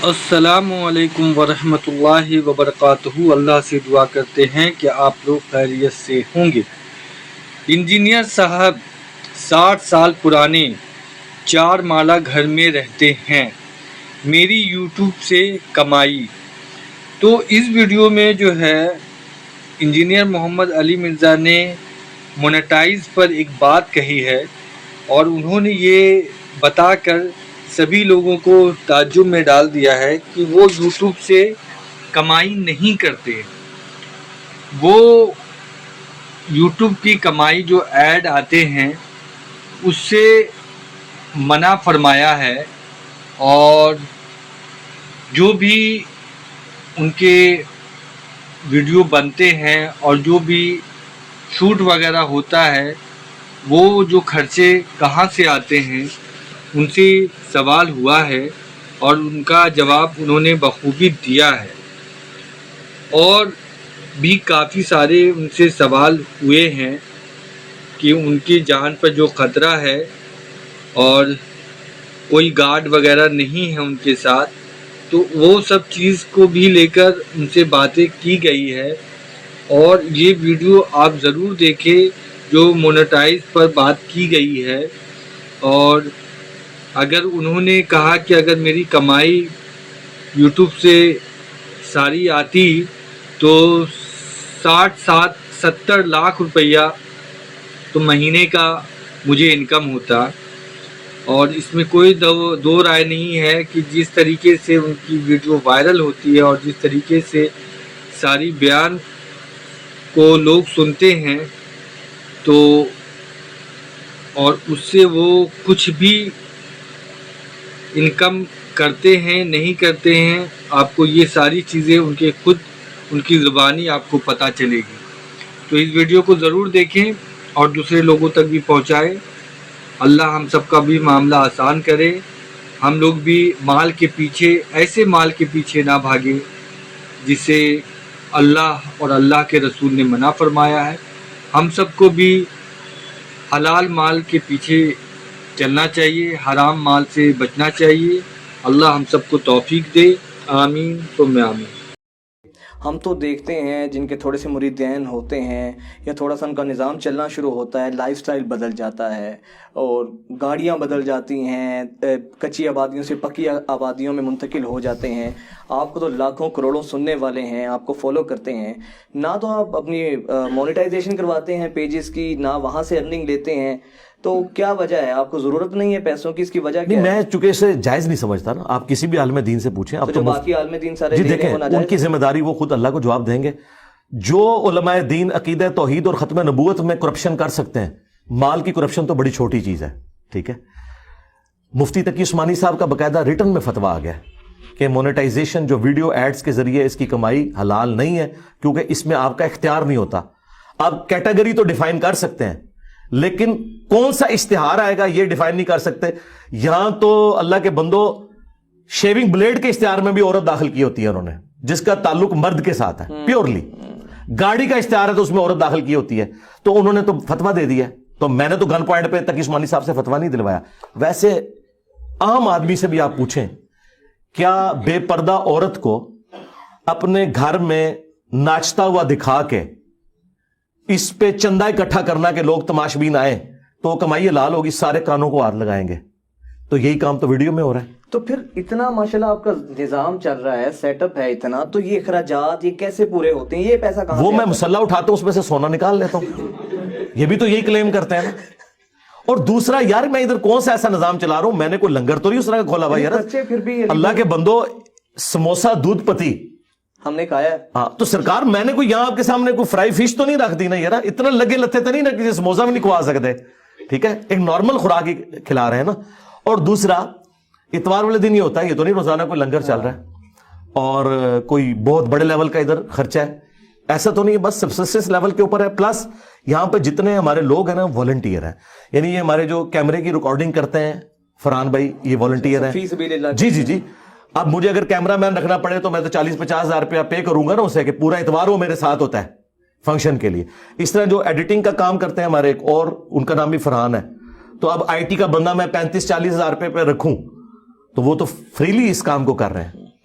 السلام علیکم ورحمۃ اللہ وبرکاتہ۔ اللہ سے دعا کرتے ہیں کہ آپ لوگ خیریت سے ہوں گے۔ انجینئر صاحب 60 سال پرانے 4 مالہ گھر میں رہتے ہیں، میری یوٹیوب سے کمائی۔ تو اس ویڈیو میں جو ہے انجینئر محمد علی مرزا نے مونیٹائز پر ایک بات کہی ہے، اور انہوں نے یہ بتا کر سبھی لوگوں کو تعجب میں ڈال دیا ہے کہ وہ یوٹیوب سے کمائی نہیں کرتے۔ وہ یوٹیوب کی کمائی جو ایڈ آتے ہیں اس سے منع فرمایا ہے، اور جو بھی ان کے ویڈیو بنتے ہیں اور جو بھی شوٹ وغیرہ ہوتا ہے وہ جو خرچے کہاں سے آتے ہیں ان سے سوال ہوا ہے، اور ان کا جواب انہوں نے بخوبی دیا ہے۔ اور بھی کافی سارے ان سے سوال ہوئے ہیں کہ ان کی جان پر جو خطرہ ہے اور کوئی گارڈ وغیرہ نہیں ہے ان کے ساتھ، تو وہ سب چیز کو بھی لے کر ان سے باتیں کی گئی ہے۔ اور یہ ویڈیو آپ ضرور دیکھیں جو مونیٹائز پر بات کی گئی ہے۔ اور اگر انہوں نے کہا کہ اگر میری کمائی یوٹیوب سے ساری آتی تو 60-70 لاکھ روپیہ تو مہینے کا مجھے انکم ہوتا، اور اس میں کوئی دو رائے نہیں ہے کہ جس طریقے سے ان کی ویڈیو وائرل ہوتی ہے اور جس طریقے سے ساری بیان کو لوگ سنتے ہیں، تو اور اس سے وہ کچھ بھی انکم کرتے ہیں نہیں کرتے ہیں، آپ کو یہ ساری چیزیں ان کی زبانی آپ کو پتہ چلے گی۔ تو اس ویڈیو کو ضرور دیکھیں اور دوسرے لوگوں تک بھی پہنچائیں۔ اللہ ہم سب کا بھی معاملہ آسان کرے، ہم لوگ بھی مال کے پیچھے ایسے مال کے پیچھے نہ بھاگیں جسے اللہ اور اللہ کے رسول نے منع فرمایا ہے۔ ہم سب کو بھی حلال مال کے پیچھے چلنا چاہیے، حرام مال سے بچنا چاہیے۔ اللہ ہم سب کو توفیق دے، آمین ثم آمین۔ ہم تو دیکھتے ہیں جن کے تھوڑے سے مریدین ہوتے ہیں یا تھوڑا سا ان کا نظام چلنا شروع ہوتا ہے، لائف سٹائل بدل جاتا ہے اور گاڑیاں بدل جاتی ہیں، کچی آبادیوں سے پکی آبادیوں میں منتقل ہو جاتے ہیں۔ آپ کو تو لاکھوں کروڑوں سننے والے ہیں، آپ کو فالو کرتے ہیں، نہ تو آپ اپنی مونیٹائزیشن کرواتے ہیں پیجز کی، نہ وہاں سے ارننگ لیتے ہیں، تو کیا وجہ ہے؟ آپ کو ضرورت نہیں ہے پیسوں کی، اس کی وجہ کیا ہے؟ میں چونکہ اسے جائز نہیں سمجھتا نا، آپ کسی بھی عالم دین سے پوچھیں۔ اب تو باقی عالم دین سارے جی دیکھیں، ان کی ذمہ داری وہ خود اللہ کو جواب دیں گے۔ جو علماء دین عقیدہ توحید اور ختم نبوت میں کرپشن کر سکتے ہیں، مال کی کرپشن تو بڑی چھوٹی چیز ہے، ٹھیک ہے۔ مفتی تقی عثمانی صاحب کا باقاعدہ ریٹن میں فتویٰ آ گیا کہ مونیٹائزیشن جو ویڈیو ایڈز کے ذریعے اس کی کمائی حلال نہیں ہے، کیونکہ اس میں آپ کا اختیار نہیں ہوتا۔ آپ کیٹیگری تو ڈیفائن کر سکتے ہیں، لیکن کون سا اشتہار آئے گا یہ ڈیفائن نہیں کر سکتے۔ یہاں تو اللہ کے بندو شیونگ بلیڈ کے اشتہار میں بھی عورت داخل کی ہوتی ہے انہوں نے، جس کا تعلق مرد کے ساتھ ہے پیورلی۔ گاڑی کا اشتہار ہے تو اس میں عورت داخل کی ہوتی ہے، تو انہوں نے تو فتویٰ دے دیا۔ تو میں نے تو گن پوائنٹ پہ تقی عثمانی صاحب سے فتویٰ نہیں دلوایا۔ ویسے عام آدمی سے بھی آپ پوچھیں، کیا بے پردہ عورت کو اپنے گھر میں ناچتا ہوا دکھا کے اس پہ چندہ اکٹھا کرنا کہ لوگ تماشبین آئے تو کمائی حلال ہوگی؟ سارے کانوں کو ہار لگائیں گے۔ تو یہی کام تو ویڈیو میں ہو رہا ہے۔ تو پھر اتنا ماشاءاللہ آپ کا نظام چل رہا ہے، سیٹ اپ ہے اتنا، تو یہ اخراجات یہ کیسے پورے ہوتے ہیں؟ یہ پیسہ کہاں وہ سے میں آتا ہے؟ مسلح اٹھاتا ہوں، اس میں سے سونا نکال لیتا ہوں۔ یہ بھی تو یہی کلیم کرتے ہیں نا۔ اور دوسرا یار، میں ادھر کون سا ایسا نظام چلا رہا ہوں؟ میں نے کوئی لنگر تو نہیں اس طرح کا کھولا ہوا یار۔ بچے پھر بھی اللہ کے بندو، سموسا دودھ پتی ہم نے کھایا ہے۔ ہاں تو سرکار، میں نے کوئی یہاں آپ کے سامنے کوئی فرائی فش تو نہیں رکھ دی نا یار، اتنا لگے لتے تو نہیں نا کہ سموسا بھی نہیں کھوا سکتے، ٹھیک ہے۔ ایک نارمل خوراک ہی کھلا رہے ہیں نا۔ اور دوسرا، اتوار والے دن یہ ہوتا ہے، یہ تو نہیں روزانہ کوئی لنگر چل رہا ہے اور کوئی بہت بڑے لیول کا ادھر خرچہ ہے، ایسا تو نہیں ہے، بس سبسسٹنس لیول کے اوپر ہے۔ پلس یہاں پہ جتنے ہمارے لوگ ہیں نا والنٹیئر ہیں، یعنی یہ ہمارے جو کیمرے کی ریکارڈنگ کرتے ہیں فرحان بھائی، یہ والنٹیئر ہیں۔ فی سبیل اللہ۔ جی جی جی۔ اب مجھے اگر کیمرہ مین رکھنا پڑے تو میں تو 40-50 ہزار روپیہ پے کروں گا نا اسے، کہ پورا اتوار وہ میرے ساتھ ہوتا ہے فنکشن کے لیے۔ اس طرح جو ایڈیٹنگ کا کام کرتے ہیں ہمارے ایک اور، ان کا نام بھی فرحان ہے، تو اب آئی ٹی کا بندہ میں 35-40 ہزار روپے پہ رکھوں تو وہ تو فریلی اس کام کو کر رہے ہیں۔